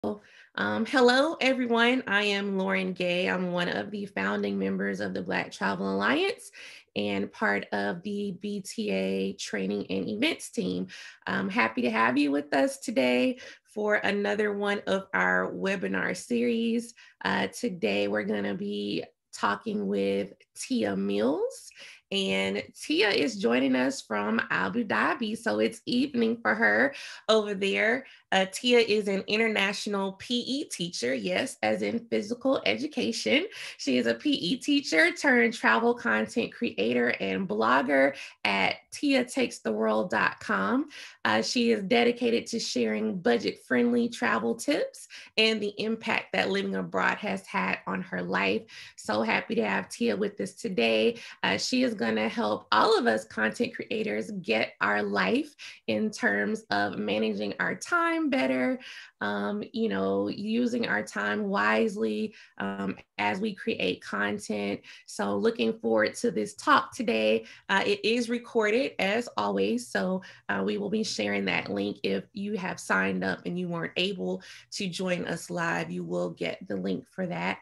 Hello, everyone. I am Lauren Gay. I'm one of the founding members of the Black Travel Alliance and part of the BTA training and events team. I'm happy to have you with us today for another one of our webinar series. Today, we're going to be talking with Tia Mills. And Tia is joining us from Abu Dhabi. So it's evening for her over there. Tia is an international PE teacher, yes, as in physical education. She is a PE teacher turned travel content creator and blogger at tiatakestheworld.com. She is dedicated to sharing budget-friendly travel tips and the impact that living abroad has had on her life. So happy to have Tia with us today. She is going to help all of us content creators get our life in terms of managing our time better, using our time wisely as we create content. So looking forward to this talk today. It is recorded as always, so we will be sharing that link. If you have signed up and you weren't able to join us live, you will get the link for that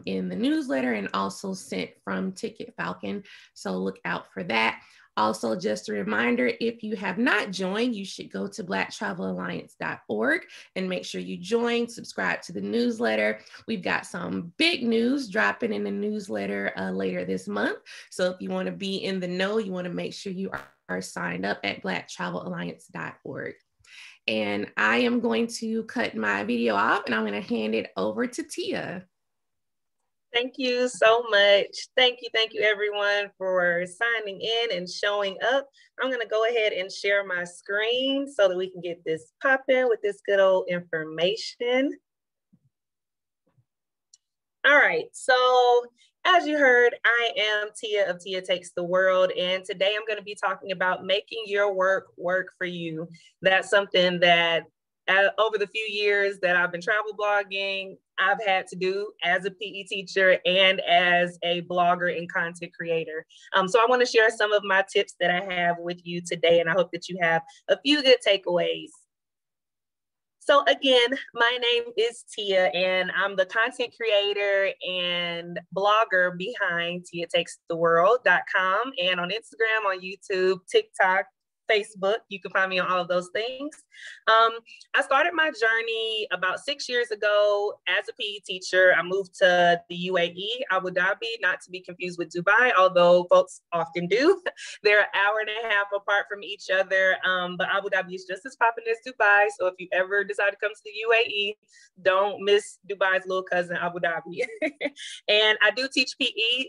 in the newsletter and also sent from Ticket Falcon. So look out for that. Also, just a reminder, if you have not joined, you should go to blacktravelalliance.org and make sure you join, subscribe to the newsletter. We've got some big news dropping in the newsletter later this month. So if you want to be in the know, you want to make sure you are signed up at blacktravelalliance.org. And I am going to cut my video off and I'm going to hand it over to Tia. Thank you so much. Thank you everyone for signing in and showing up. I'm gonna go ahead and share my screen so that we can get this popping with this good old information. All right, so as you heard, I am Tia of Tia Takes the World, and today I'm gonna be talking about making your work work for you. That's something that over the few years that I've been travel blogging, I've had to do as a PE teacher and as a blogger and content creator. So I want to share some of my tips that I have with you today, and I hope that you have a few good takeaways. So again, my name is Tia, and I'm the content creator and blogger behind tiatakestheworld.com and on Instagram, on YouTube, TikTok, Facebook. You can find me on all of those things. I started my journey about 6 years ago as a PE teacher. I moved to the UAE, Abu Dhabi, not to be confused with Dubai, although folks often do. They're an hour and a half apart from each other, but Abu Dhabi is just as popular as Dubai. So if you ever decide to come to the UAE, don't miss Dubai's little cousin, Abu Dhabi. And I do teach PE.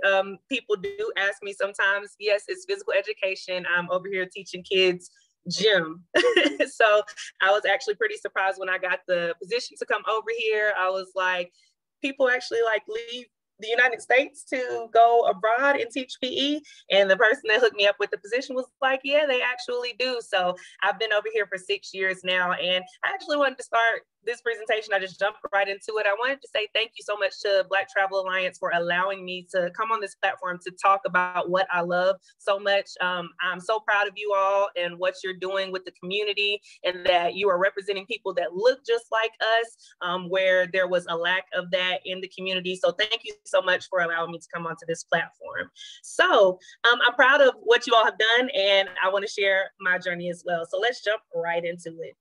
People do ask me sometimes, yes, it's physical education. I'm over here teaching kids gym. So I was actually pretty surprised when I got the position to come over here. I was like, people actually like leave the United States to go abroad and teach PE. And the person that hooked me up with the position was like, yeah, they actually do. So I've been over here for 6 years now. And I actually wanted to start this presentation. I just jumped right into it. I wanted to say thank you so much to Black Travel Alliance for allowing me to come on this platform to talk about what I love so much. I'm so proud of you all and what you're doing with the community, and that you are representing people that look just like us, where there was a lack of that in the community. So thank you so much for allowing me to come onto this platform. So I'm proud of what you all have done, and I want to share my journey as well. So let's jump right into it.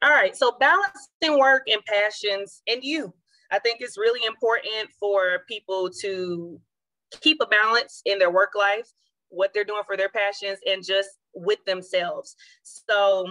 All right, so balancing work and passions and you. I think it's really important for people to keep a balance in their work life, what they're doing for their passions, and just with themselves. So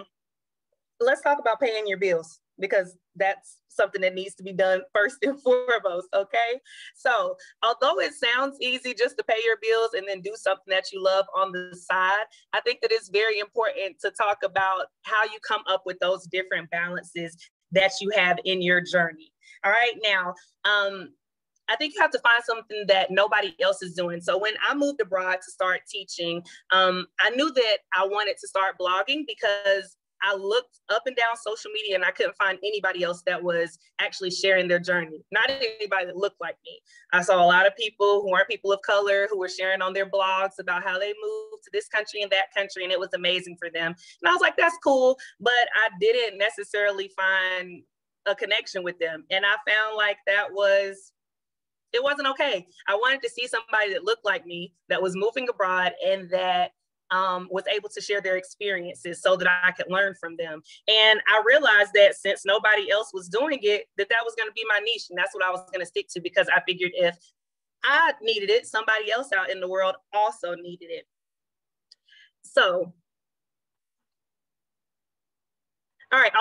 let's talk about paying your bills, because that's something that needs to be done first and foremost, okay? So although it sounds easy just to pay your bills and then do something that you love on the side, I think that it's very important to talk about how you come up with those different balances that you have in your journey. All right, now, I think you have to find something that nobody else is doing. So when I moved abroad to start teaching, I knew that I wanted to start blogging because I looked up and down social media and I couldn't find anybody else that was actually sharing their journey. Not anybody that looked like me. I saw a lot of people who aren't people of color who were sharing on their blogs about how they moved to this country and that country, and it was amazing for them. And I was like, that's cool, but I didn't necessarily find a connection with them. And I found like it wasn't okay. I wanted to see somebody that looked like me, that was moving abroad, and that was able to share their experiences so that I could learn from them. And I realized that since nobody else was doing it, that was going to be my niche. And that's what I was going to stick to, because I figured if I needed it, somebody else out in the world also needed it. So, all right,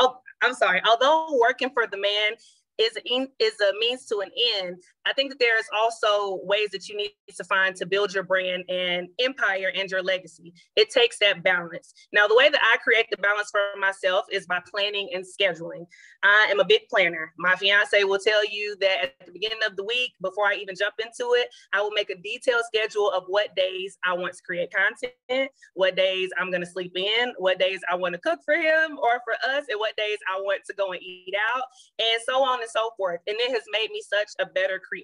I'm sorry. Although working for the man is a means to an end, I think that there's also ways that you need to find to build your brand and empire and your legacy. It takes that balance. Now, the way that I create the balance for myself is by planning and scheduling. I am a big planner. My fiance will tell you that at the beginning of the week, before I even jump into it, I will make a detailed schedule of what days I want to create content, what days I'm going to sleep in, what days I want to cook for him or for us, and what days I want to go and eat out, and so on and so forth. And it has made me such a better creator.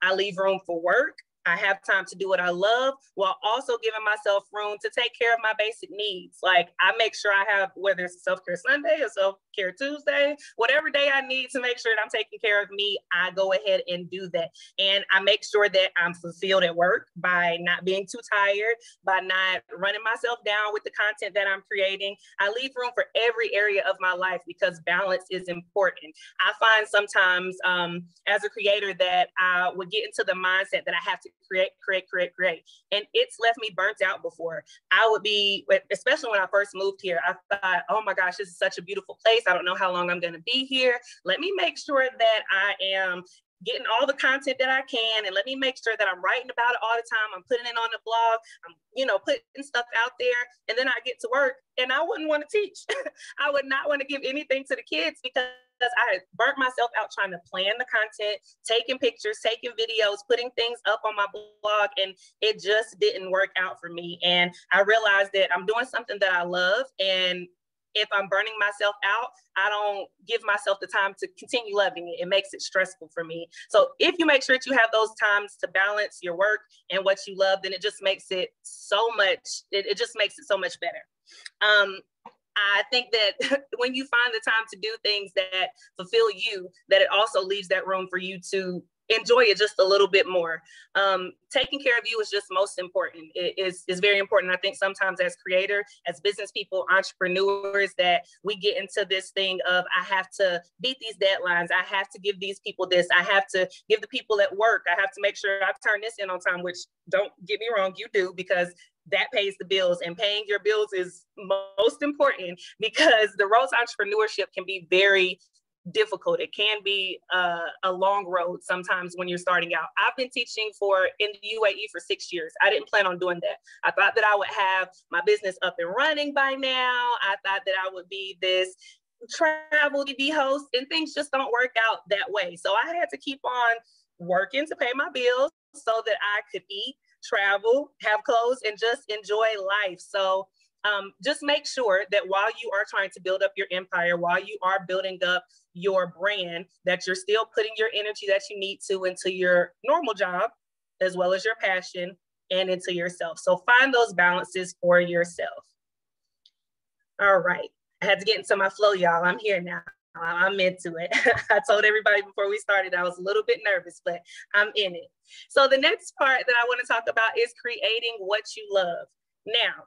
I leave room for work. I have time to do what I love while also giving myself room to take care of my basic needs. Like, I make sure I have, whether it's a self-care Sunday or self-care Tuesday, whatever day I need to make sure that I'm taking care of me, I go ahead and do that. And I make sure that I'm fulfilled at work by not being too tired, by not running myself down with the content that I'm creating. I leave room for every area of my life because balance is important. I find sometimes as a creator that I would get into the mindset that I have to create. And it's left me burnt out before. I would be, especially when I first moved here, I thought, oh my gosh, this is such a beautiful place. I don't know how long I'm going to be here. Let me make sure that I am getting all the content that I can, and let me make sure that I'm writing about it all the time. I'm putting it on the blog. I'm, putting stuff out there. And then I get to work and I wouldn't want to teach. I would not want to give anything to the kids because I had burnt myself out trying to plan the content, taking pictures, taking videos, putting things up on my blog, and it just didn't work out for me. And I realized that I'm doing something that I love, and if I'm burning myself out, I don't give myself the time to continue loving it. It makes it stressful for me. So if you make sure that you have those times to balance your work and what you love, then it just makes it so much, it just makes it so much better. I think that when you find the time to do things that fulfill you, that it also leaves that room for you to enjoy it just a little bit more. Taking care of you is just most important. It is very important. I think sometimes as creator, as business people, entrepreneurs, that we get into this thing of, I have to beat these deadlines. I have to give these people this. I have to give the people at work. I have to make sure I turn this in on time, which, don't get me wrong, you do, because that pays the bills, and paying your bills is most important, because the road to entrepreneurship can be very difficult. It can be a long road sometimes when you're starting out. I've been teaching in the UAE for 6 years. I didn't plan on doing that. I thought that I would have my business up and running by now. I thought that I would be this travel TV host, and things just don't work out that way. So I had to keep on working to pay my bills so that I could eat, travel, have clothes, and just enjoy life. So just make sure that while you are trying to build up your empire, while you are building up your brand, that you're still putting your energy that you need to into your normal job, as well as your passion, and into yourself. So find those balances for yourself. All right. I had to get into my flow, y'all. I'm here now. I'm into it. I told everybody before we started, I was a little bit nervous, but I'm in it. So the next part that I want to talk about is creating what you love. Now,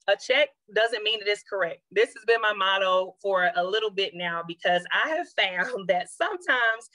a check doesn't mean that it's correct. This has been my motto for a little bit now, because I have found that sometimes,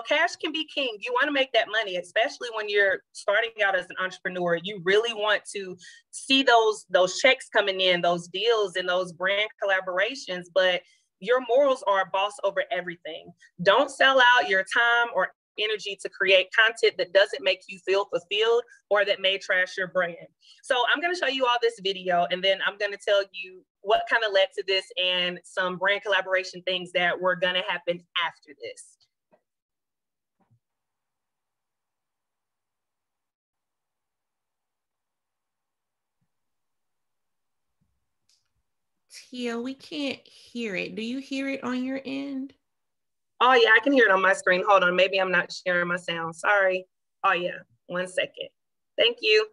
cash can be king. You want to make that money, especially when you're starting out as an entrepreneur. You really want to see those checks coming in, those deals and those brand collaborations, but your morals are a boss over everything. Don't sell out your time or energy to create content that doesn't make you feel fulfilled or that may trash your brand. So I'm going to show you all this video, and then I'm going to tell you what kind of led to this and some brand collaboration things that were going to happen after this. Tia, we can't hear it. Do you hear it on your end? Oh yeah, I can hear it on my screen. Hold on, maybe I'm not sharing my sound. Sorry. Oh yeah, 1 second. Thank you.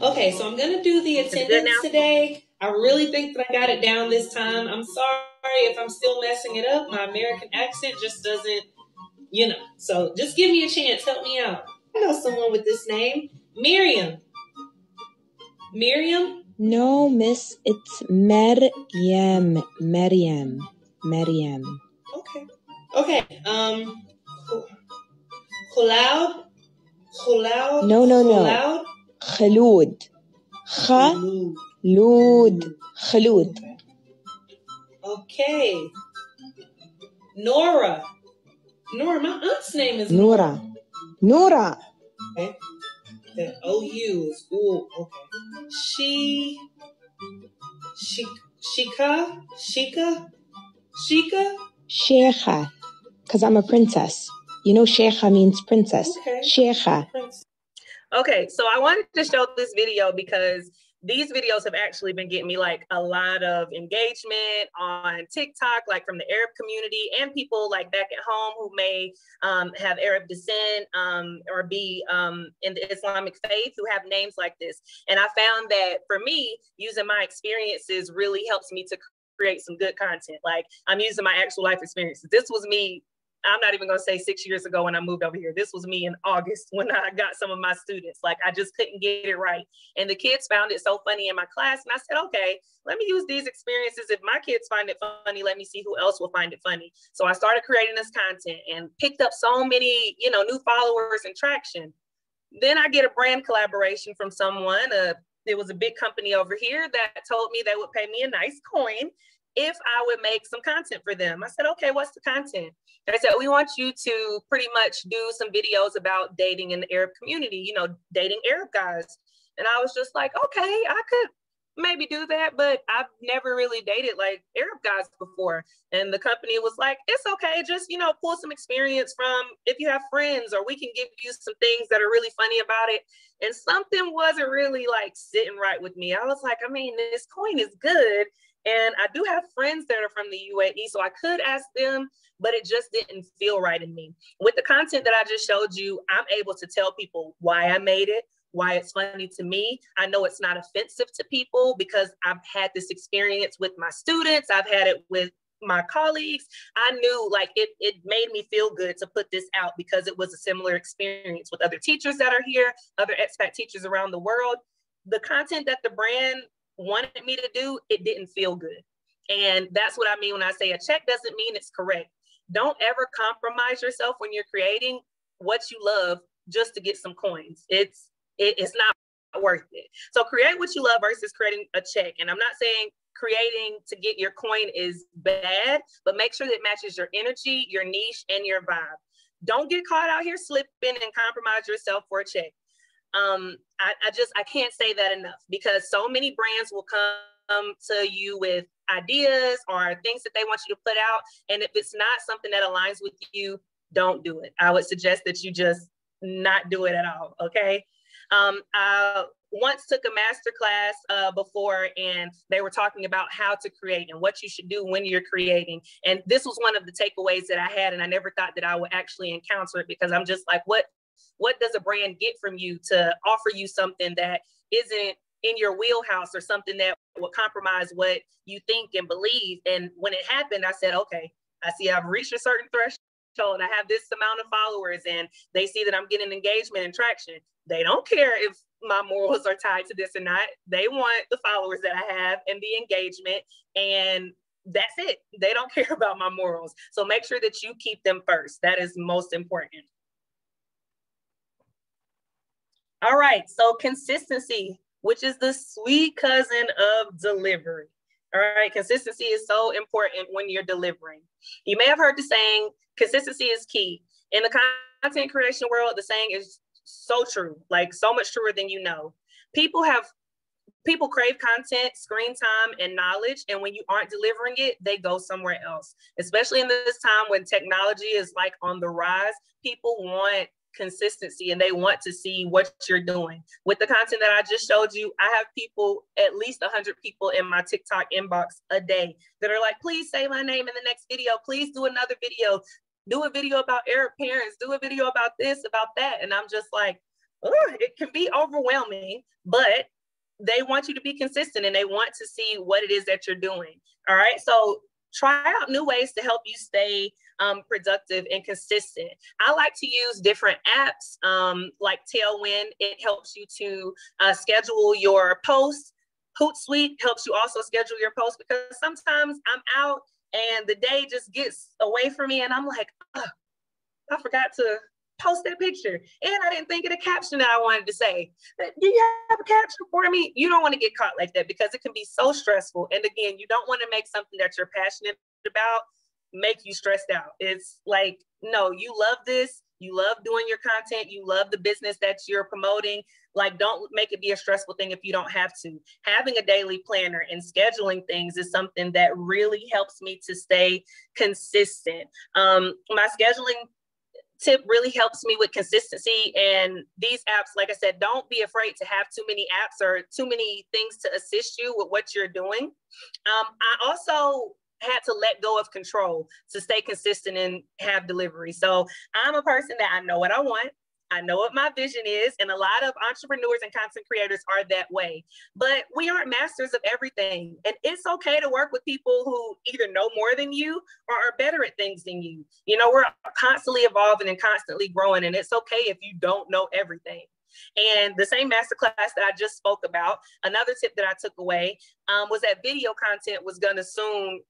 Okay, so I'm gonna do the attendance today. I really think that I got it down this time. I'm sorry if I'm still messing it up. My American accent just doesn't, So just give me a chance. Help me out. I know someone with this name. Miriam. Miriam? No, miss, it's Maryam. Maryam. Maryam. Okay. Khulud? Khulud? No. Khulud. Khulud. Okay. Nora. Nora, my aunt's name is Nora. Okay. The O-U is ooh, okay. Shika? Sheikha. Because I'm a princess. You know Sheikha means princess. Okay. Sheikha. Okay, so I wanted to show this video because these videos have actually been getting me like a lot of engagement on TikTok, like from the Arab community and people like back at home who may have Arab descent or be in the Islamic faith who have names like this. And I found that for me, using my experiences really helps me to create some good content. Like I'm using my actual life experiences. This was me. I'm not even going to say 6 years ago when I moved over here. This was me in August when I got some of my students. Like I just couldn't get it right. And the kids found it so funny in my class. And I said, okay, let me use these experiences. If my kids find it funny, let me see who else will find it funny. So I started creating this content and picked up so many, new followers and traction. Then I get a brand collaboration from someone. There was a big company over here that told me they would pay me a nice coin if I would make some content for them. I said, okay, what's the content? And I said, we want you to pretty much do some videos about dating in the Arab community, dating Arab guys. And I was just like, okay, I could maybe do that, but I've never really dated like Arab guys before. And the company was like, it's okay, just, pull some experience from if you have friends, or we can give you some things that are really funny about it. And something wasn't really like sitting right with me. I was like, this coin is good. And I do have friends that are from the UAE, so I could ask them, but it just didn't feel right in me. With the content that I just showed you, I'm able to tell people why I made it, why it's funny to me. I know it's not offensive to people because I've had this experience with my students. I've had it with my colleagues. I knew like it made me feel good to put this out because it was a similar experience with other teachers that are here, other expat teachers around the world. The content that the brand wanted me to do, it didn't feel good. And that's what I mean when I say a check doesn't mean it's correct. Don't ever compromise yourself when you're creating what you love just to get some coins. It's not worth it. So create what you love versus creating a check. And I'm not saying creating to get your coin is bad, but make sure that it matches your energy, your niche, and your vibe. Don't get caught out here slipping and compromise yourself for a check. I can't say that enough because so many brands will come to you with ideas or things that they want you to put out. And if it's not something that aligns with you, don't do it. I would suggest that you just not do it at all. Okay. I once took a master class before, and they were talking about how to create and what you should do when you're creating. And this was one of the takeaways that I had, and I never thought that I would actually encounter it because I'm just like, what does a brand get from you to offer you something that isn't in your wheelhouse or something that will compromise what you think and believe? And when it happened, I said, okay, I see I've reached a certain threshold and I have this amount of followers and they see that I'm getting engagement and traction. They don't care if my morals are tied to this or not. They want the followers that I have and the engagement, and that's it. They don't care about my morals. So make sure that you keep them first. That is most important. All right, so consistency, which is the sweet cousin of delivery. All right, consistency is so important when you're delivering. You may have heard the saying, consistency is key. In the content creation world, the saying is so true, like so much truer than you know. People crave content, screen time, and knowledge. And when you aren't delivering it, they go somewhere else. Especially in this time when technology is like on the rise, people want consistency and they want to see what you're doing. With the content that I just showed you, I have people, at least 100 people in my TikTok inbox a day that are like, please say my name in the next video. Please do another video. Do a video about Arab parents. Do a video about this, about that. And I'm just like, oh, it can be overwhelming, but they want you to be consistent and they want to see what it is that you're doing. All right. So try out new ways to help you stay productive and consistent. I like to use different apps like Tailwind. It helps you to schedule your posts. Hootsuite helps you also schedule your posts, because sometimes I'm out and the day just gets away from me and I'm like, oh, I forgot to post that picture and I didn't think of the caption that I wanted to say. Do you have a caption for me? You don't want to get caught like that, because it can be so stressful. And again, you don't want to make something that you're passionate about make you stressed out. It's like, no, you love this. You love doing your content. You love the business that you're promoting. Like, don't make it be a stressful thing if you don't have to. Having a daily planner and scheduling things is something that really helps me to stay consistent. My scheduling tip really helps me with consistency. And these apps, like I said, don't be afraid to have too many apps or too many things to assist you with what you're doing. I also had to let go of control to stay consistent and have delivery. So I'm a person that I know what I want. I know what my vision is. And a lot of entrepreneurs and content creators are that way. But we aren't masters of everything. And it's okay to work with people who either know more than you or are better at things than you. You know, we're constantly evolving and constantly growing. And it's okay if you don't know everything. And the same masterclass that I just spoke about, another tip that I took away was that video content was going to soon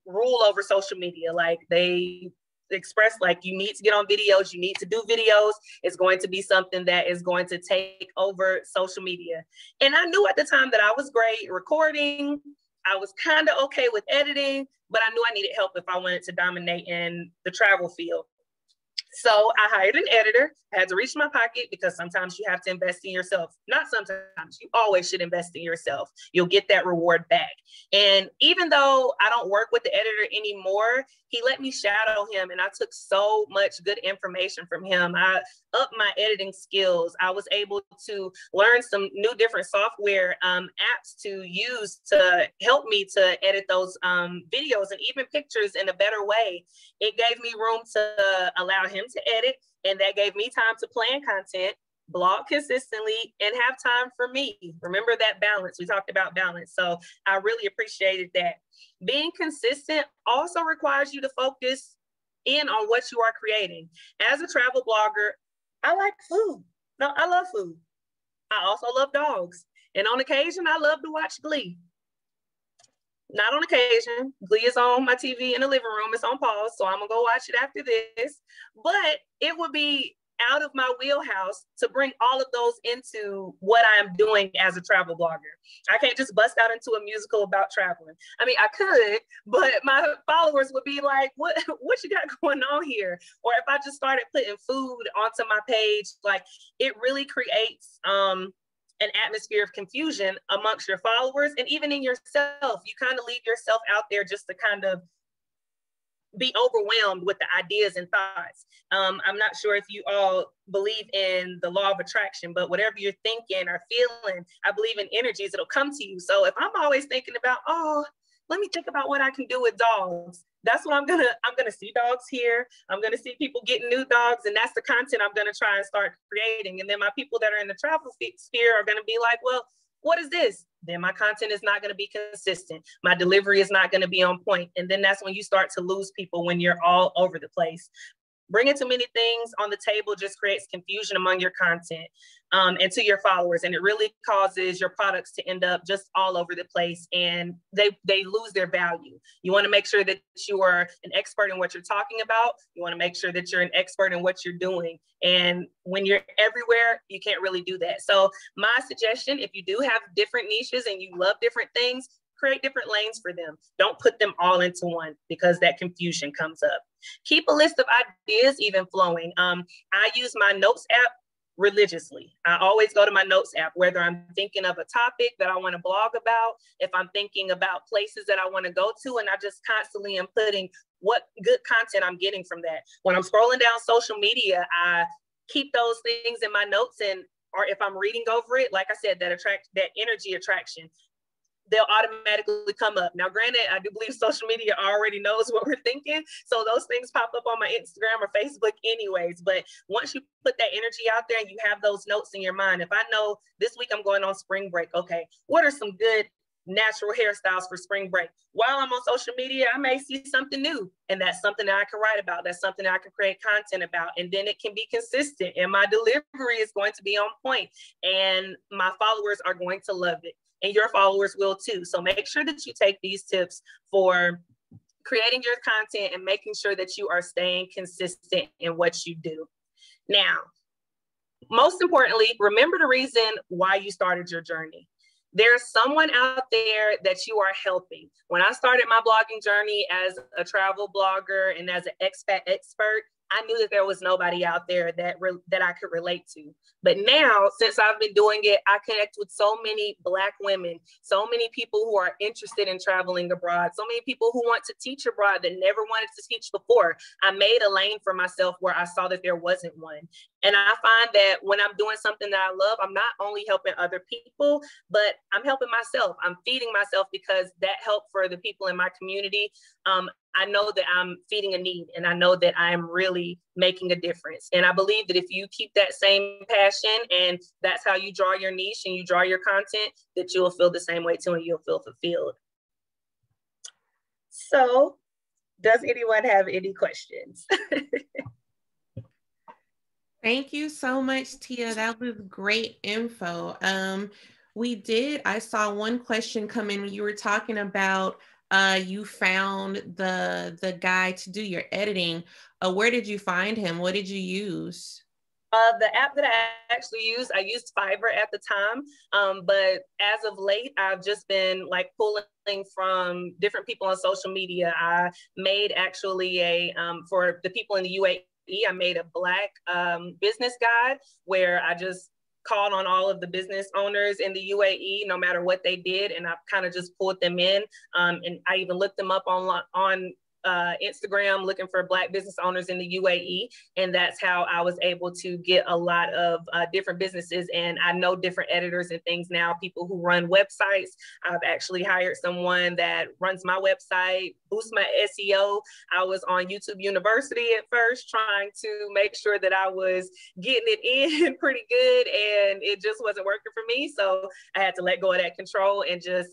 rule over social media. Like, they expressed, like, you need to get on videos, you need to do videos. It's going to be something that is going to take over social media. And I knew at the time that I was great recording. I was kind of okay with editing, but I knew I needed help if I wanted to dominate in the travel field. So I hired an editor. I had to reach my pocket, because sometimes you have to invest in yourself. Not sometimes, you always should invest in yourself. You'll get that reward back. And even though I don't work with the editor anymore, he let me shadow him, and I took so much good information from him. I upped my editing skills. I was able to learn some new different software apps to use to help me to edit those videos and even pictures in a better way. It gave me room to allow him to edit, and that gave me time to plan content, blog consistently, and have time for me. Remember that balance. We talked about balance. So I really appreciated that. Being consistent also requires you to focus in on what you are creating. As a travel blogger, I like food. No, I love food. I also love dogs. And on occasion, I love to watch Glee. Not on occasion. Glee is on my TV in the living room. It's on pause, so I'm gonna go watch it after this. But it would be out of my wheelhouse to bring all of those into what I'm doing as a travel blogger. I can't just bust out into a musical about traveling. I mean, I could, but my followers would be like, what you got going on here? Or if I just started putting food onto my page, like, it really creates an atmosphere of confusion amongst your followers and even in yourself. You kind of leave yourself out there just to kind of be overwhelmed with the ideas and thoughts. I'm not sure if you all believe in the law of attraction, but whatever you're thinking or feeling, I believe in energies, it'll come to you. So if I'm always thinking about, oh, let me think about what I can do with dogs, that's what I'm gonna see dogs here. I'm gonna see people getting new dogs, and that's the content I'm gonna try and start creating. And then my people that are in the travel sphere are gonna be like, well, what is this? Then my content is not going to be consistent. My delivery is not going to be on point. And then that's when you start to lose people, when you're all over the place. Bringing too many things on the table just creates confusion among your content and to your followers. And it really causes your products to end up just all over the place, and they lose their value. You want to make sure that you are an expert in what you're talking about. You want to make sure that you're an expert in what you're doing. And when you're everywhere, you can't really do that. So my suggestion, if you do have different niches and you love different things, create different lanes for them. Don't put them all into one, because that confusion comes up. Keep a list of ideas even flowing. I use my notes app religiously. I always go to my notes app, whether I'm thinking of a topic that I want to blog about, if I'm thinking about places that I want to go to, and I just constantly am putting what good content I'm getting from that. When I'm scrolling down social media, I keep those things in my notes, and or if I'm reading over it, like I said, that energy attraction, they'll automatically come up. Now, granted, I do believe social media already knows what we're thinking, so those things pop up on my Instagram or Facebook anyways. But once you put that energy out there and you have those notes in your mind, if I know this week I'm going on spring break, okay, what are some good natural hairstyles for spring break? While I'm on social media, I may see something new, and that's something that I can write about. That's something that I can create content about, and then it can be consistent, and my delivery is going to be on point, and my followers are going to love it, and your followers will too. So make sure that you take these tips for creating your content and making sure that you are staying consistent in what you do. Now, most importantly, remember the reason why you started your journey. There's someone out there that you are helping. When I started my blogging journey as a travel blogger and as an expat expert, I knew that there was nobody out there that I could relate to. But now, since I've been doing it, I connect with so many Black women, so many people who are interested in traveling abroad, so many people who want to teach abroad that never wanted to teach before. I made a lane for myself where I saw that there wasn't one. And I find that when I'm doing something that I love, I'm not only helping other people, but I'm helping myself. I'm feeding myself, because that helped for the people in my community. I know that I'm feeding a need, and I know that I'm really making a difference. And I believe that if you keep that same passion and that's how you draw your niche and you draw your content, that you'll feel the same way too, and you'll feel fulfilled. So, does anyone have any questions? Thank you so much, Tia. That was great info. I saw one question come in when you were talking about you found the guy to do your editing. Where did you find him? What did you use? The app that I actually used, I used Fiverr at the time, but as of late, I've just been like pulling from different people on social media. I made actually for the people in the UAE, I made a Black business guide where I just called on all of the business owners in the UAE, no matter what they did, and I kind of just pulled them in. And I even looked them up on Instagram, looking for Black business owners in the UAE. And that's how I was able to get a lot of different businesses. And I know different editors and things now, people who run websites. I've actually hired someone that runs my website, boosts my SEO. I was on YouTube University at first, trying to make sure that I was getting it in pretty good, and it just wasn't working for me. So I had to let go of that control and just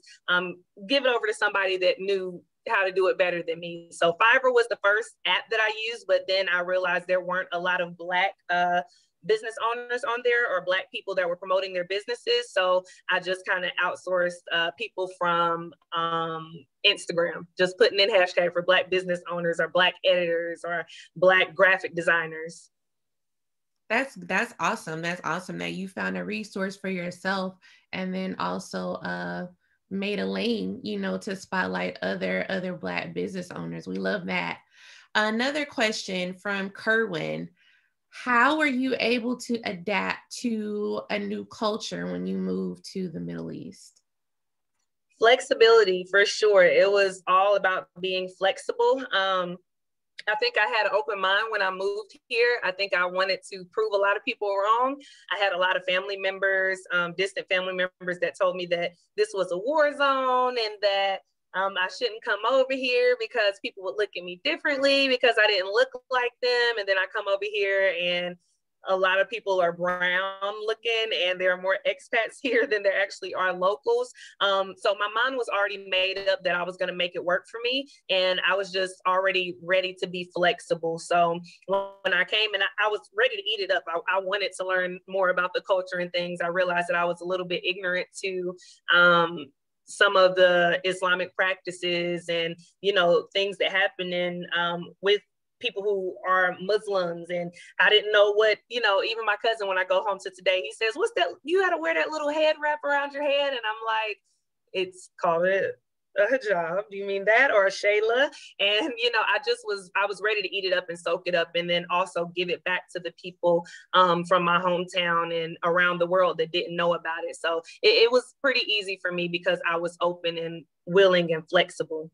give it over to somebody that knew how to do it better than me. So Fiverr was the first app that I used, but then I realized there weren't a lot of Black business owners on there, or Black people that were promoting their businesses. So I just kind of outsourced people from Instagram, just putting in hashtag for Black business owners or Black editors or Black graphic designers. That's awesome. That's awesome that you found a resource for yourself, and then also made a lane, to spotlight other Black business owners. We love that. Another question from Kerwin: how are you able to adapt to a new culture when you move to the Middle East? Flexibility, for sure. It was all about being flexible. I think I had an open mind when I moved here. I think I wanted to prove a lot of people wrong. I had a lot of family members, distant family members, that told me that this was a war zone, and that I shouldn't come over here because people would look at me differently because I didn't look like them. And then I come over here and a lot of people are brown looking, and there are more expats here than there actually are locals. So my mind was already made up that I was going to make it work for me, and I was just already ready to be flexible. So when I came, and I was ready to eat it up, I wanted to learn more about the culture and things. I realized that I was a little bit ignorant to some of the Islamic practices and, things that happen in with people who are Muslims. And I didn't know what, even my cousin, when I go home to today, he says, what's that? You got to wear that little head wrap around your head. And I'm like, it's called a hijab. Do you mean that? Or a shayla? And, I was ready to eat it up and soak it up, and then also give it back to the people from my hometown and around the world that didn't know about it. So it was pretty easy for me because I was open and willing and flexible.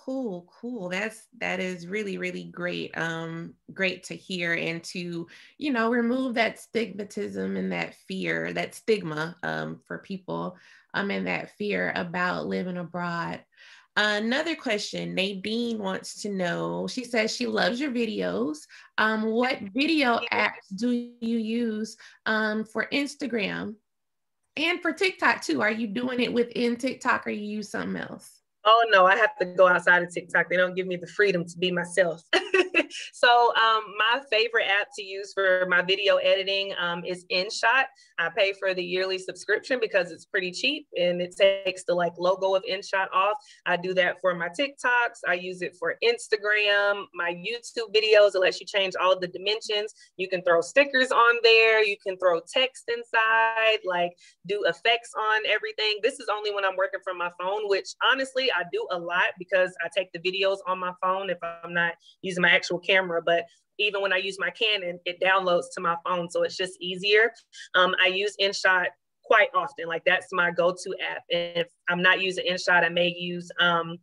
Cool. That is really, really great. Great to hear, and to, remove that stigmatism and that fear, that stigma for people and that fear about living abroad. Another question, Nadine wants to know, she says she loves your videos. What video apps do you use for Instagram and for TikTok too? Are you doing it within TikTok or you use something else? Oh no, I have to go outside of TikTok. They don't give me the freedom to be myself. So my favorite app to use for my video editing is InShot. I pay for the yearly subscription because it's pretty cheap and it takes the logo of InShot off. I do that for my TikToks. I use it for Instagram, my YouTube videos. It lets you change all the dimensions. You can throw stickers on there. You can throw text inside, do effects on everything. This is only when I'm working from my phone, which honestly, I do a lot because I take the videos on my phone if I'm not using my actual camera. But even when I use my Canon, it downloads to my phone, so it's just easier. I use InShot quite often. That's my go-to app. And if I'm not using InShot, I may use iMovie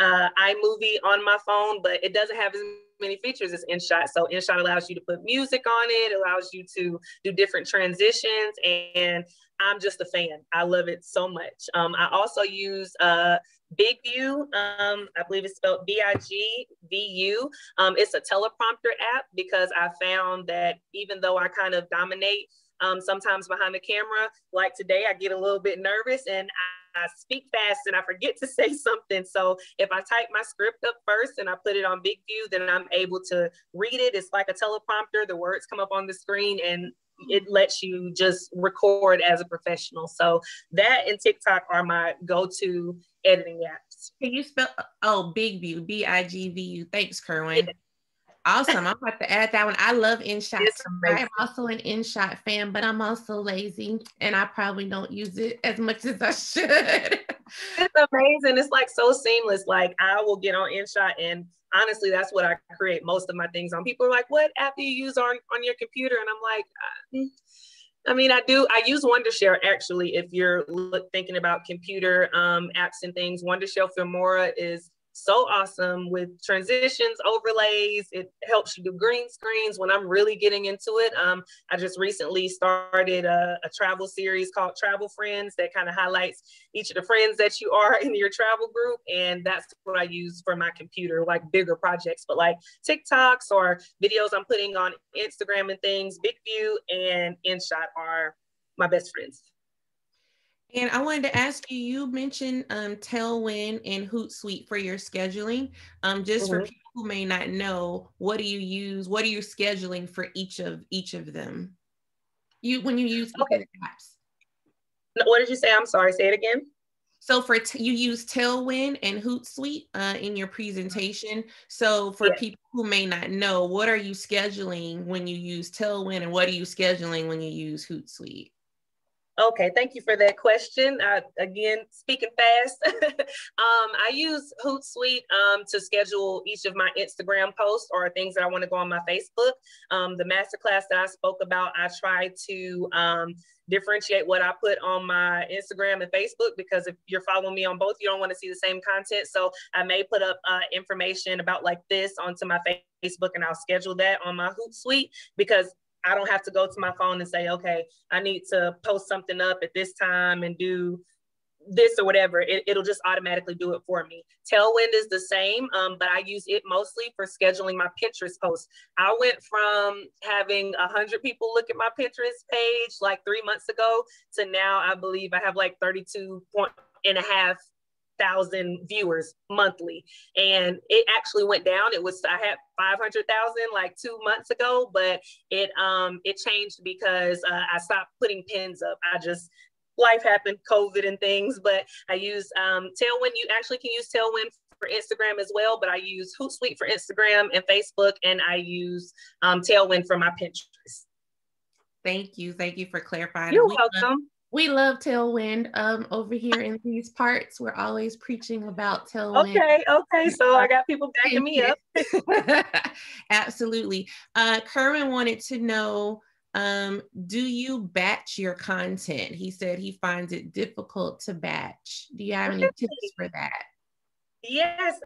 on my phone, but it doesn't have as many features as InShot. So InShot allows you to put music on it, allows you to do different transitions, and I'm just a fan. I love it so much. I also use BigView. I believe it's spelled BIGVU. It's a teleprompter app because I found that even though I kind of dominate sometimes behind the camera, like today, I get a little bit nervous and I speak fast and I forget to say something. So if I type my script up first and I put it on BigView, then I'm able to read it. It's like a teleprompter. The words come up on the screen and it lets you just record as a professional. So that and TikTok are my go-to editing apps. Can you spell, BigView, BIGVU. Thanks, Kerwin. Yeah. Awesome. I'm about to add that one. I love InShot. I'm also an InShot fan, but I'm also lazy and I probably don't use it as much as I should. It's amazing. It's so seamless. I will get on InShot and honestly, that's what I create most of my things on. People are like, what app do you use on your computer? And I'm like, I use Wondershare actually. If you're thinking about computer apps and things, Wondershare Filmora is so awesome with transitions, overlays. It helps you do green screens when I'm really getting into it. I just recently started a travel series called Travel Friends that kind of highlights each of the friends that you are in your travel group. And that's what I use for my computer, bigger projects, but TikToks or videos I'm putting on Instagram and things, BigView and InShot are my best friends. And I wanted to ask you, you mentioned Tailwind and Hootsuite for your scheduling. Just for people who may not know, what do you use? What are you scheduling for each of them? When you use apps? What did you say? I'm sorry, say it again. So you use Tailwind and Hootsuite in your presentation. So for people who may not know, what are you scheduling when you use Tailwind and what are you scheduling when you use Hootsuite? Okay, thank you for that question. Again, speaking fast, I use Hootsuite to schedule each of my Instagram posts or things that I want to go on my Facebook. The masterclass that I spoke about, I try to differentiate what I put on my Instagram and Facebook, because if you're following me on both, you don't want to see the same content. So I may put up information about this onto my Facebook and I'll schedule that on my Hootsuite, because I don't have to go to my phone and say, okay, I need to post something up at this time and do this or whatever. It'll just automatically do it for me. Tailwind is the same, but I use it mostly for scheduling my Pinterest posts. I went from having 100 people look at my Pinterest page 3 months ago to now I believe I have 32.5 thousand viewers monthly, and it actually went down. I had 500,000 2 months ago, but it changed because I stopped putting pins up. Life happened, COVID and things, but I use Tailwind. You actually can use Tailwind for Instagram as well, but I use Hootsuite for Instagram and Facebook, and I use Tailwind for my Pinterest. Thank you for clarifying. You're welcome. We love Tailwind over here in these parts. We're always preaching about Tailwind. Okay. So I got people backing me up. Absolutely. Kerwin wanted to know, do you batch your content? He said he finds it difficult to batch. Do you have any tips for that? Yes,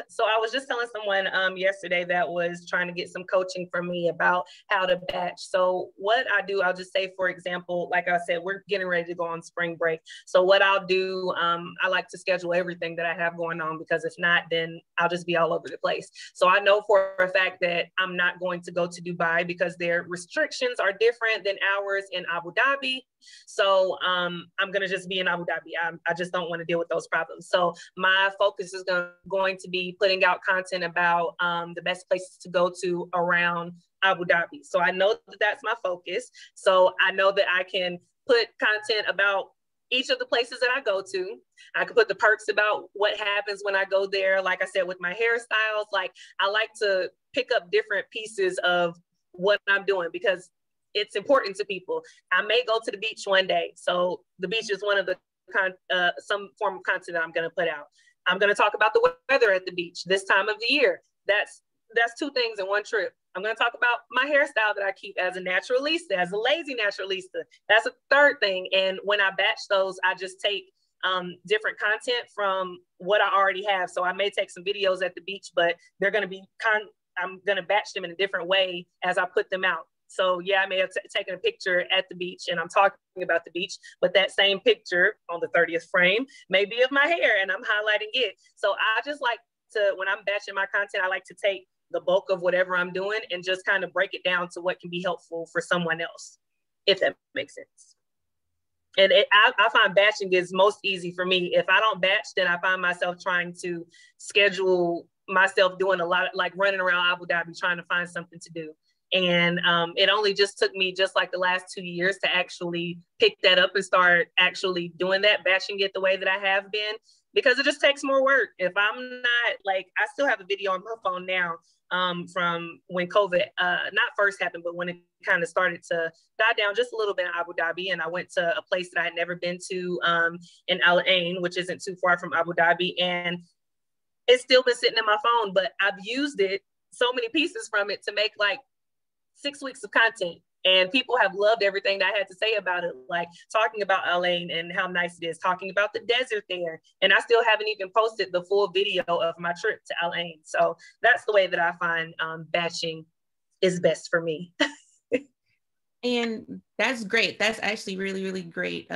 so I was just telling someone yesterday that was trying to get some coaching from me about how to batch. So what I do, I'll just say, for example, like I said, we're getting ready to go on spring break. So what I'll do, I like to schedule everything that I have going on, because if not, then I'll just be all over the place. So I know for a fact that I'm not going to go to Dubai because their restrictions are different than ours in Abu Dhabi. So I'm going to just be in Abu Dhabi. I just don't want to deal with those problems. So my focus is going to be putting out content about the best places to go to around Abu Dhabi. So I know that that's my focus. So I know that I can put content about each of the places that I go to. I can put the perks about what happens when I go there. Like I said, with my hairstyles, like I like to pick up different pieces of what I'm doing, because it's important to people. I may go to the beach one day. So the beach is one of the some form of content that I'm going to put out. I'm going to talk about the weather at the beach this time of the year. That's two things in one trip. I'm going to talk about my hairstyle that I keep as a naturalista, as a lazy naturalista. That's a third thing. And when I batch those, I just take different content from what I already have. So I may take some videos at the beach, but they're going to be I'm going to batch them in a different way as I put them out. So yeah, I may have taken a picture at the beach and I'm talking about the beach, but that same picture on the 30th frame may be of my hair and I'm highlighting it. So I just like to, when I'm batching my content, I like to take the bulk of whatever I'm doing and just kind of break it down to what can be helpful for someone else, if that makes sense. And I find batching is most easy for me. If I don't batch, then I find myself trying to schedule myself doing a lot of, like, running around Abu Dhabi trying to find something to do. And it only just took me just like the last 2 years to actually pick that up and start actually doing that, batching it the way that I have been, because it just takes more work. If I'm not, like, I still have a video on my phone now from when COVID not first happened, but when it kind of started to die down just a little bit in Abu Dhabi. And I went to a place that I had never been to in Al Ain, which isn't too far from Abu Dhabi. And it's still been sitting in my phone, but I've used it, so many pieces from it, to make like 6 weeks of content, and people have loved everything that I had to say about it, like talking about Al Ain and how nice it is, talking about the desert there. And I still haven't even posted the full video of my trip to Al Ain. So that's the way that I find batching is best for me. And that's great. That's actually really, really great,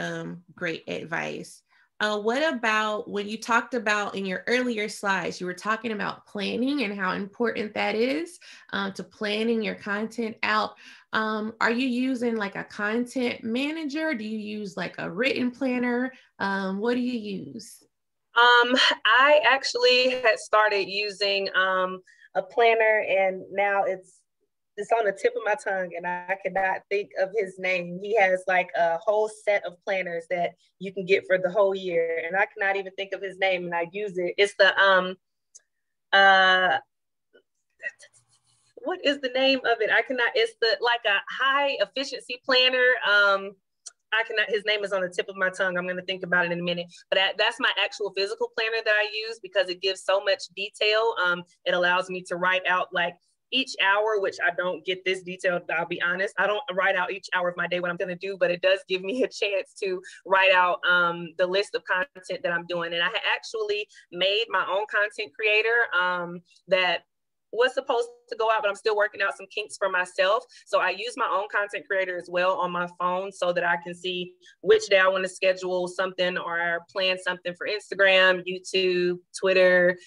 great advice. What about when you talked about in your earlier slides, you were talking about planning and how important that is to planning your content out. Are you using like a content manager? Do you use like a written planner? What do you use? I actually had started using a planner, and now it's on the tip of my tongue and I cannot think of his name. He has like a whole set of planners that you can get for the whole year, and I cannot even think of his name, and I use it. It's the what is the name of it? It's the like a high efficiency planner. His name is on the tip of my tongue. I'm going to think about it in a minute, but that's my actual physical planner that I use because it gives so much detail. It allows me to write out like each hour, which I don't get this detailed, I'll be honest. I don't write out each hour of my day what I'm going to do, but it does give me a chance to write out the list of content that I'm doing. And I actually made my own content creator that was supposed to go out, but I'm still working out some kinks for myself. So I use my own content creator as well on my phone so that I can see which day I want to schedule something or plan something for Instagram, YouTube, Twitter,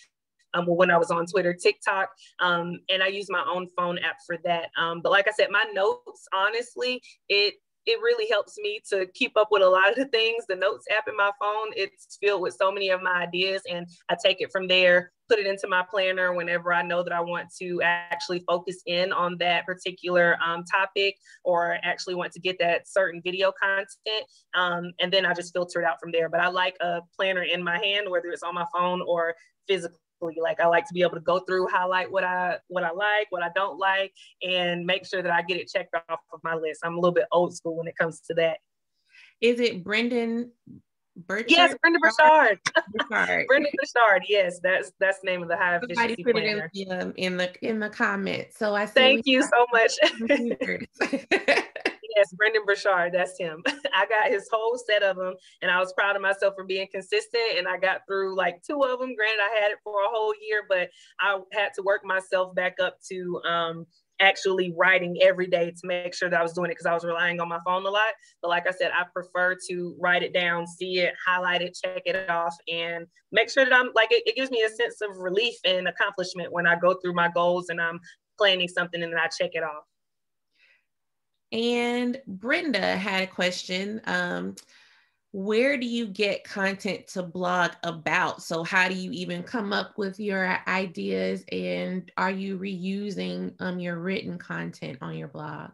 when I was on Twitter, TikTok, and I use my own phone app for that. But like I said, my notes, honestly, it really helps me to keep up with a lot of the things. The notes app in my phone, it's filled with so many of my ideas, and I take it from there, put it into my planner whenever I know that I want to actually focus in on that particular topic, or actually want to get that certain video content. And then I just filter it out from there. But I like a planner in my hand, whether it's on my phone or physical. Like I like to be able to go through, highlight what I like, what I don't like, and make sure that I get it checked off of my list. I'm a little bit old school when it comes to that. Is it Brendan Burchard? Yes, Brendan Burchard. Brendan Burchard. Yes, that's the name of the high efficiency planner. In the comments. So I see. Thank you so much. Yes, Brendan Burchard, that's him. I got his whole set of them, and I was proud of myself for being consistent. And I got through like 2 of them. Granted, I had it for a whole year, but I had to work myself back up to actually writing every day to make sure that I was doing it, because I was relying on my phone a lot. But like I said, I prefer to write it down, see it, highlight it, check it off, and make sure that I'm like, it gives me a sense of relief and accomplishment when I go through my goals and I'm planning something and then I check it off. And Brenda had a question. Where do you get content to blog about? So how do you even come up with your ideas, and are you reusing your written content on your blog?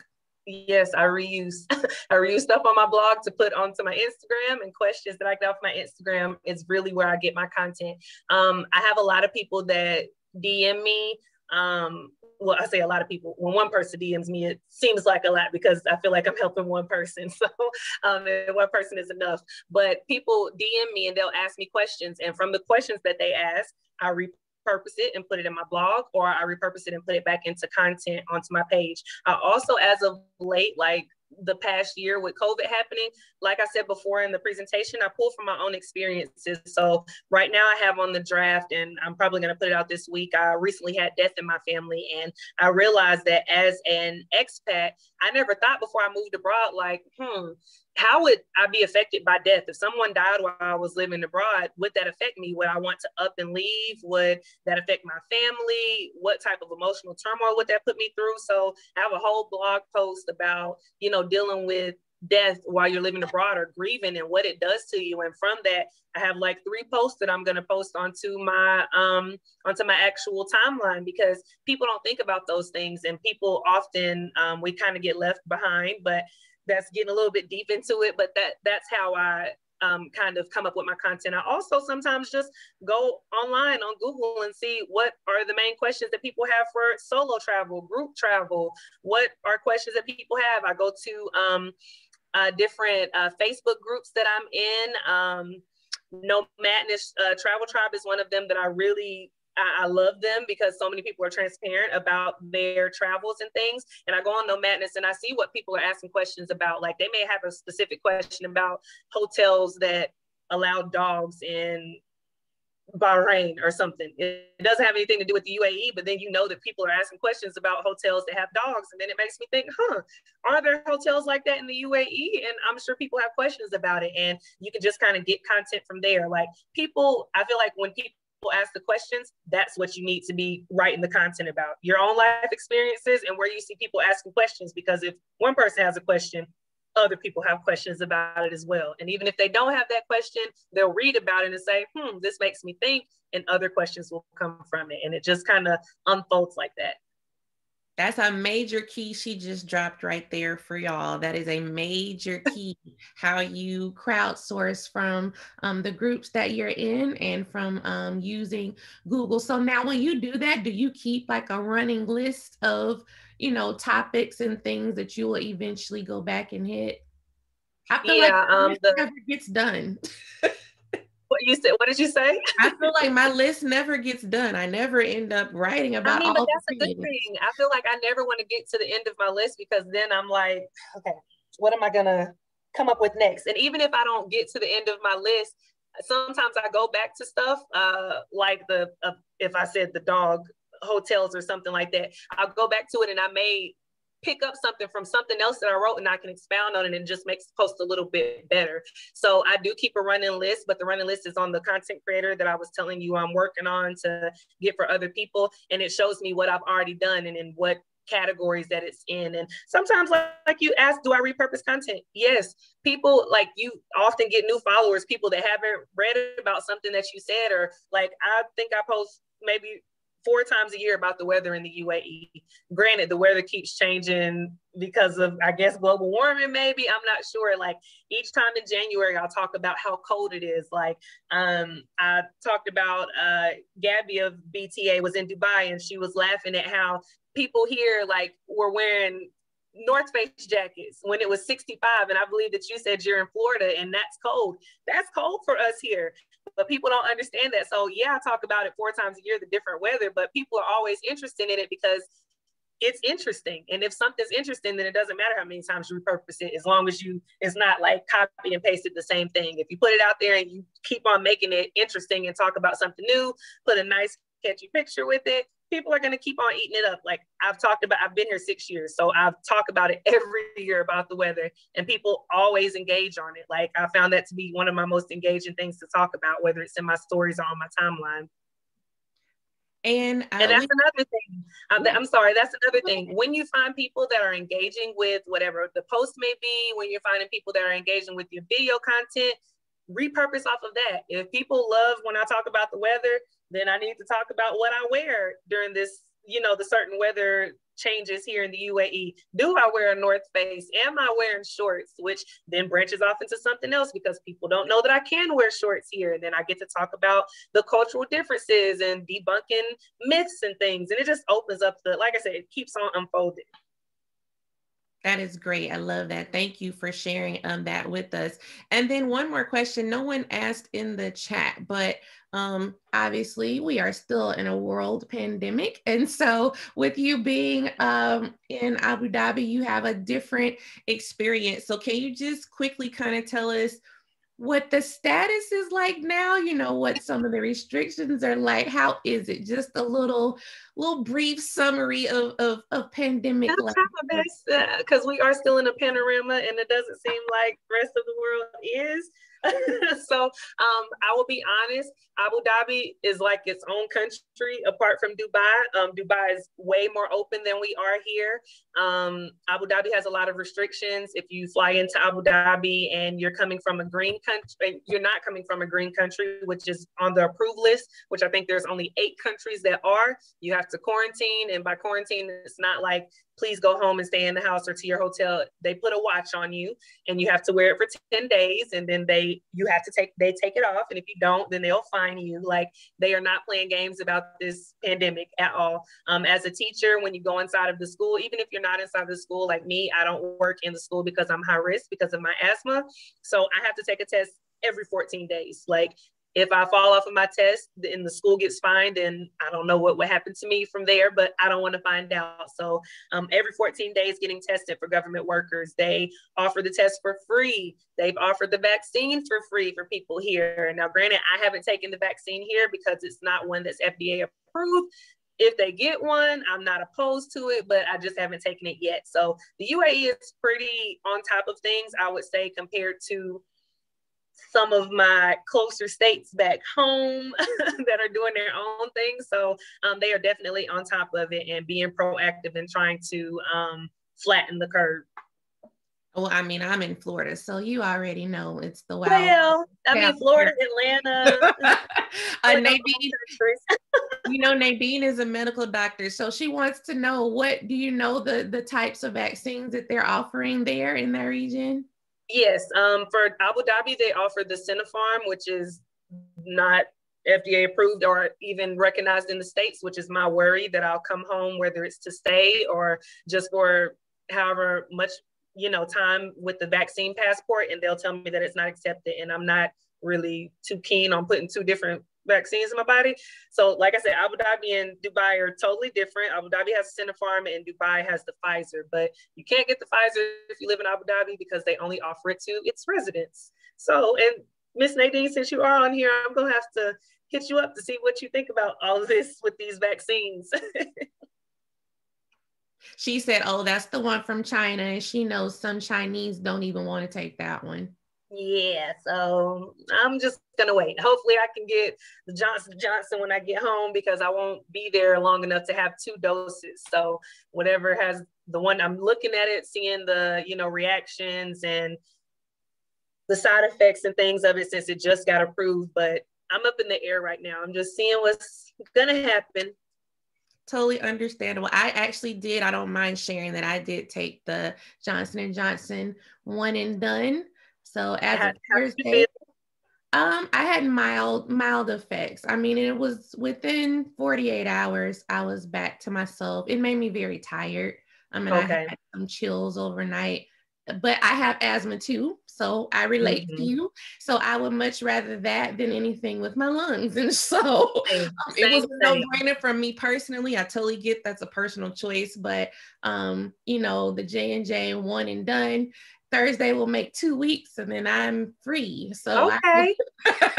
Yes, I reuse I reuse stuff on my blog to put onto my Instagram, and questions that I get off my Instagram is really where I get my content. I have a lot of people that DM me. Well, I say a lot of people. When one person DMs me, it seems like a lot because I feel like I'm helping one person. So one person is enough. But people DM me and they'll ask me questions. And from the questions that they ask, I repurpose it and put it in my blog, or I repurpose it and put it back into content onto my page. I also, as of late, like the past year with COVID happening, like I said before in the presentation, I pull from my own experiences. So right now I have on the draft, and I'm probably going to put it out this week. I recently had death in my family, and I realized that as an expat, I never thought before I moved abroad, like, how would I be affected by death? If someone died while I was living abroad, would that affect me? Would I want to up and leave? Would that affect my family? What type of emotional turmoil would that put me through? So I have a whole blog post about, dealing with death while you're living abroad or grieving and what it does to you. And from that, I have like 3 posts that I'm going to post onto my actual timeline, because people don't think about those things, and people often, we kind of get left behind. But that's getting a little bit deep into it, but that's how I kind of come up with my content. I also sometimes just go online on Google and see what are the main questions that people have for solo travel, group travel. What are questions that people have? I go to different Facebook groups that I'm in. No Madness Travel Tribe is one of them that I love them, because so many people are transparent about their travels and things. And I go on No Madness and I see what people are asking questions about. Like they may have a specific question about hotels that allow dogs in Bahrain or something. It doesn't have anything to do with the UAE, but then that people are asking questions about hotels that have dogs. And then it makes me think, are there hotels like that in the UAE? And I'm sure people have questions about it. And you can just kind of get content from there. Like I feel like when people ask the questions, that's what you need to be writing the content about, your own life experiences and where you see people asking questions. Because if one person has a question, other people have questions about it as well. And even if they don't have that question, they'll read about it and say, this makes me think, and other questions will come from it. And it just kind of unfolds like that. That's a major key she just dropped right there for y'all. That is a major key, how you crowdsource from the groups that you're in and from using Google. So now when you do that, do you keep like a running list of, topics and things that you will eventually go back and hit? I feel like it never gets done. What did you say? I feel like my list never gets done. I never end up writing about all but that's a good thing. I feel like I never want to get to the end of my list, because then I'm like, okay, what am I going to come up with next? And even if I don't get to the end of my list, sometimes I go back to stuff like if I said the dog hotels or something like that, I'll go back to it and I may pick up something from something else that I wrote and I can expound on it and just makes the post a little bit better. So I do keep a running list, but the running list is on the content creator that I was telling you I'm working on to get for other people. And it shows me what I've already done and in what categories that it's in. And sometimes like you ask, do I repurpose content? Yes. People, like, you often get new followers, people that haven't read about something that you said, or like, I think I post maybe 4 times a year about the weather in the UAE. Granted, the weather keeps changing because of, I guess, global warming, maybe. I'm not sure. Like each time in January, I'll talk about how cold it is. Like I talked about Gabby of BTA was in Dubai, and she was laughing at how people here like were wearing North Face jackets when it was 65. And I believe that you said you're in Florida and that's cold. That's cold for us here. But people don't understand that. So yeah, I talk about it 4 times a year, the different weather, but people are always interested in it because it's interesting. And if something's interesting, then it doesn't matter how many times you repurpose it, as long as it's not like copy and pasted the same thing. If you put it out there and you keep on making it interesting and talk about something new, put a nice catchy picture with it, people are going to keep on eating it up. Like I've been here 6 years, so I've talked about it every year about the weather, and people always engage on it. Like I found that to be one of my most engaging things to talk about, whether it's in my stories or on my timeline. And that's another thing. I'm sorry, that's another thing. When you find people that are engaging with whatever the post may be, when you're finding people that are engaging with your video content, repurpose off of that. If people love when I talk about the weather, then I need to talk about what I wear during this, the certain weather changes here in the UAE. Do I wear a North Face? Am I wearing shorts? Which then branches off into something else, because people don't know that I can wear shorts here. And then I get to talk about the cultural differences and debunking myths and things. And it just opens up like I said, it keeps on unfolding. That is great. I love that. Thank you for sharing that with us. And then one more question. No one asked in the chat, but obviously we are still in a world pandemic. And so with you being in Abu Dhabi, you have a different experience. So can you just quickly kind of tell us what the status is like now, what some of the restrictions are like? How is it? Just a little brief summary of pandemic life. I'll try my best, because we are still in a panorama and it doesn't seem like the rest of the world is. So I will be honest, Abu Dhabi is like its own country apart from Dubai. Dubai is way more open than we are here. Abu Dhabi has a lot of restrictions. If you fly into Abu Dhabi and you're coming from a green country, you're not coming from a green country, which is on the approved list, which I think there's only 8 countries that are, you have to quarantine. And by quarantine, it's not like, please go home and stay in the house or to your hotel. They put a watch on you and you have to wear it for 10 days. And then they take it off. And if you don't, then they'll fine you. Like, they are not playing games about this pandemic at all. As a teacher, when you go inside of the school, even if you're not inside of the school, like me, I don't work in the school because I'm high risk because of my asthma. So I have to take a test every 14 days. Like, if I fall off of my test and the school gets fined, and I don't know what would happen to me from there, but I don't want to find out. So every 14 days getting tested for government workers. They offer the test for free. They've offered the vaccines for free for people here. Now, granted, I haven't taken the vaccine here because it's not one that's FDA approved. If they get one, I'm not opposed to it, but I just haven't taken it yet. So the UAE is pretty on top of things, I would say, compared to some of my closer states back home that are doing their own thing. So they are definitely on top of it and being proactive and trying to flatten the curve. Well, I mean, I'm in Florida, so you already know it's the wild. Well, I mean, Florida, Atlanta. Nadine, Nadine is a medical doctor, so she wants to know, what do you know the types of vaccines that they're offering there in that region? Yes, for Abu Dhabi, they offer the Sinopharm, which is not FDA approved or even recognized in the States, which is my worry that I'll come home, whether it's to stay or just for however much, time with the vaccine passport, and they'll tell me that it's not accepted. And I'm not really too keen on putting 2 different vaccines in my body. So like I said, Abu Dhabi and Dubai are totally different. Abu Dhabi has Sinopharm and Dubai has the Pfizer, but you can't get the Pfizer if you live in Abu Dhabi because they only offer it to its residents. So, and Miss Nadine, since you are on here, I'm gonna have to hit you up to see what you think about all of this with these vaccines. She said, oh, that's the one from China, and she knows some Chinese don't even want to take that one. Yeah, so I'm just gonna wait. Hopefully I can get the Johnson when I get home, because I won't be there long enough to have 2 doses. So whatever has the one, I'm looking at it, seeing the reactions and the side effects and things of it since it just got approved. But I'm up in the air right now. I'm just seeing what's gonna happen. Totally understandable. I don't mind sharing that I did take the Johnson & Johnson one and done. So as of Thursday, I had mild effects. I mean, it was within 48 hours, I was back to myself. It made me very tired. I mean, I had some chills overnight, but I have asthma too. So I relate to you. So I would much rather that than anything with my lungs. And so it was a no-brainer for me personally. I totally get that's a personal choice, but you know, the J&J one and done. Thursday will make 2 weeks and then I'm free. So okay.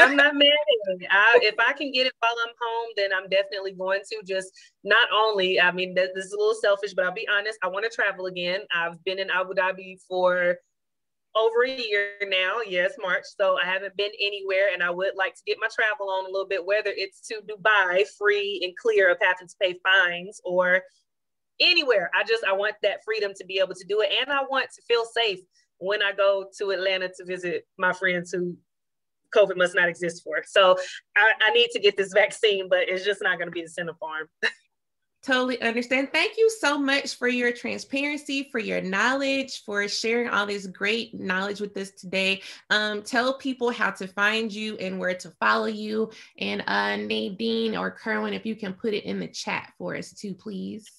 I'm not mad at it. If I can get it while I'm home, then I'm definitely going to. Just not only, I mean, this is a little selfish, but I'll be honest, I want to travel again. I've been in Abu Dhabi for over a year now. Yes, March. So I haven't been anywhere, and I would like to get my travel on a little bit, whether it's to Dubai, free and clear of having to pay fines, or anywhere. I want that freedom to be able to do it. And I want to feel safe when I go to Atlanta to visit my friends who COVID must not exist for. So I need to get this vaccine, but it's just not going to be the Sinopharm. Totally understand. Thank you so much for your transparency, for your knowledge, for sharing all this great knowledge with us today. Tell people how to find you and where to follow you. And Nadine or Kerwin, if you can put it in the chat for us too, please.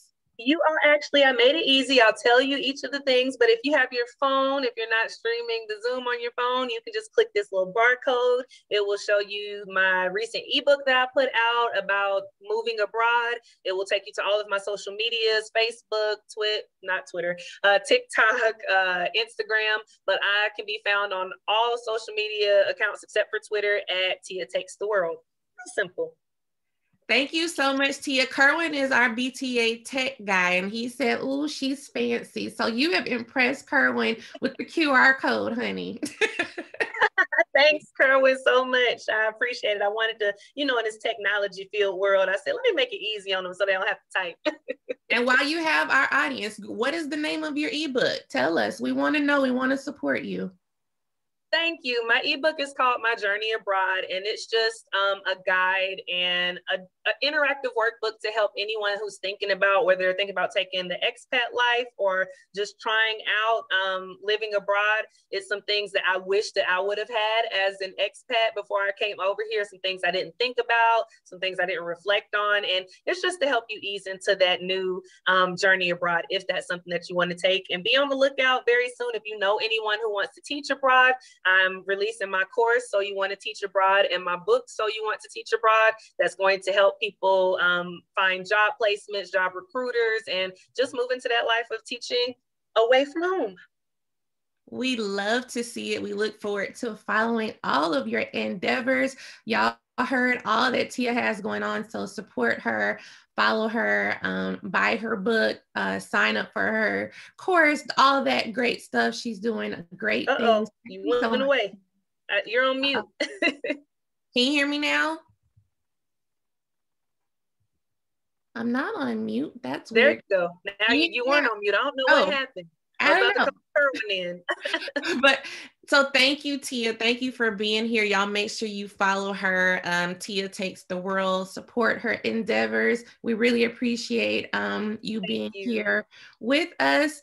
You are actually, I made it easy. I'll tell you each of the things, but if you have your phone, if you're not streaming the Zoom on your phone, you can just click this little barcode. It will show you my recent ebook that I put out about moving abroad. It will take you to all of my social medias, Facebook, TikTok, Instagram, but I can be found on all social media accounts except for Twitter at Tia Takes the World. Real simple. Thank you so much, Tia. Kerwin is our BTA tech guy, and he said, "Ooh, she's fancy." So you have impressed Kerwin with the QR code, honey. Thanks, Kerwin, so much. I appreciate it. I wanted to, you know, in this technology field world, I said, let me make it easy on them so they don't have to type. And while you have our audience, what is the name of your ebook? Tell us. We want to know. We want to support you. Thank you. My ebook is called My Journey Abroad, and it's just a guide and an interactive workbook to help anyone who's thinking about whether they're thinking about taking the expat life or just trying out living abroad. It's some things that I wish that I would have had as an expat before I came over here, some things I didn't think about, some things I didn't reflect on, and it's just to help you ease into that new journey abroad if that's something that you want to take. And be on the lookout very soon if you know anyone who wants to teach abroad. I'm releasing my course, So You Want to Teach Abroad, and my book, So You Want to Teach Abroad, that's going to help people find job placements, job recruiters, and just move into that life of teaching away from home. We love to see it. We look forward to following all of your endeavors. Y'all heard all that Tia has going on, so support her, follow her, buy her book, sign up for her course, all that great stuff. She's doing great things. You went away. You're on mute. Can you hear me now? I'm not on mute. That's there weird. You go. Now you weren't on mute. I don't know what happened. I don't know. In. But so thank you, Tia. Thank you for being here. Y'all make sure you follow her. Tia Takes the World. Support her endeavors. We really appreciate you being here with us.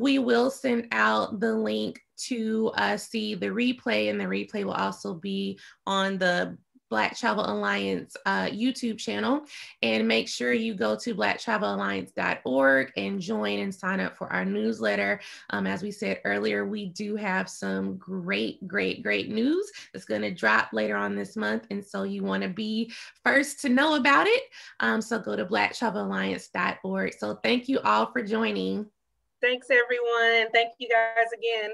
We will send out the link to see the replay, and the replay will also be on the Black Travel Alliance YouTube channel. And make sure you go to blacktravelalliance.org and join and sign up for our newsletter. As we said earlier, we do have some great news that's going to drop later on this month. And so you want to be first to know about it. So go to blacktravelalliance.org. So thank you all for joining. Thanks, everyone. Thank you guys again.